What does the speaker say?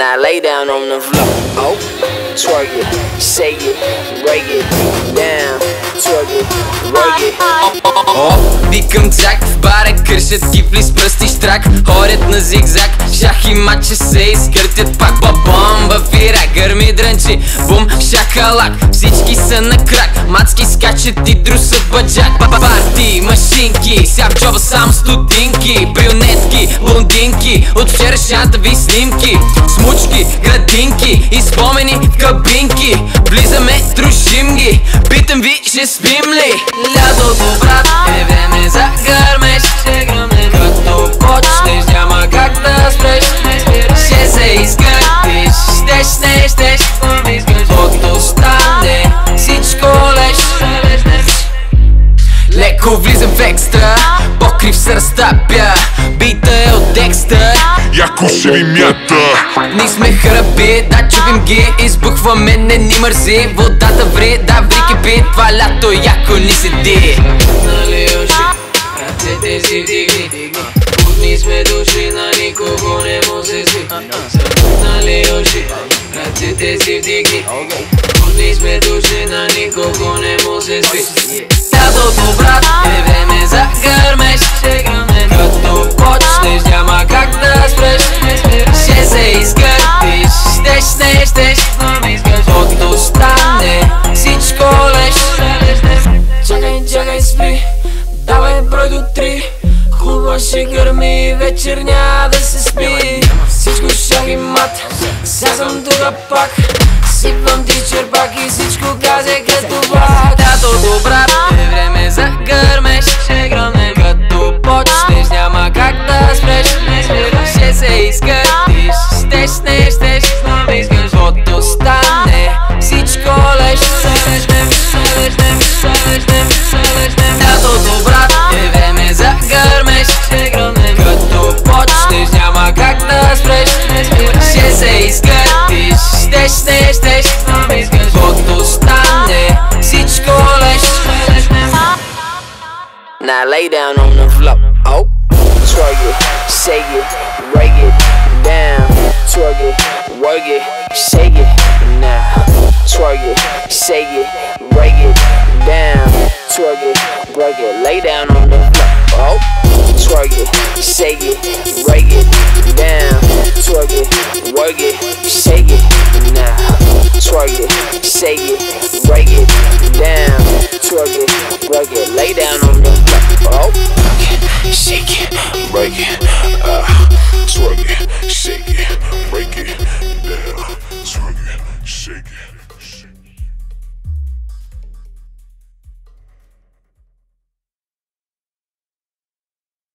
Now lay down on the floor. Oh, twerk it, shake it, break it down. Twerk it, work it. О, викам чак, в бара кършат кифли с пръсти штрак. Ходят на зигзаг, шах и мача се изкъртят пак. Бабомба в Ирак, гърми дрънчи, бум, шакалак. Всички са на крак, мацки скачат и друсат баджак. Парти, машинки, ся в джоба само стотинки. Брюнетки, блондинки, от вчерашната снимки. Смучки, градинки и спомени в кабинки. Влизаме, дружим ги, питам ви, ще спим ли? Лятото, брат, е време за гърмеж. Като почнеш, няма как да спреш. Ще се изгъртиш, щеш, каквото стане, всичко леш. Леко влизам в екстра, покрив се разтапя. Бита е от Декстър, яко ще ви мята. ние сме храби, да чупим ги, избухваме, не ни мързи. Водата ври, да ври кипи, това лято яко ни седи. Нали уши, ръцете си вдигни. Будни сме души, на никого не му се сви. Нали уши, ръцете си вдигни. Будни сме души, на никого не му се сви. Лятото, брат, е време за гърмеж. Като почнеш, няма как да спреш. Ще се изгъртиш, щеш, каквото стане, всичко леш. Чакай, спри, давай брой до 3. Клуба ще гърми, вечер няма да се спи. Всичко шах и мат, сега съм тука пак. Сипвам ти черпак и всичко газе като влак. Лятото, брат, е време за гърмеж. Като почнеш, няма как да спреш. Ще се изгъртиш, щеш, каквото стане, всичко леш. Лятото, брат, е време за гърмеж. Като почнеш, няма как да спреш. Ще се изгъртиш, щеш, каквото стане, всичко леш. Now lay down on the floor. Oh, twerk it, shake it, break it down. Twerk it, work it, shake it. Now twerk it, shake it, break it down. Twerk it, break it, lay down on the floor. Oh, twerk it, shake it, break it down. Twerk it, work it, shake it. Now twerk it, shake it, break it down. Twerk it, work it, lay down on the floor.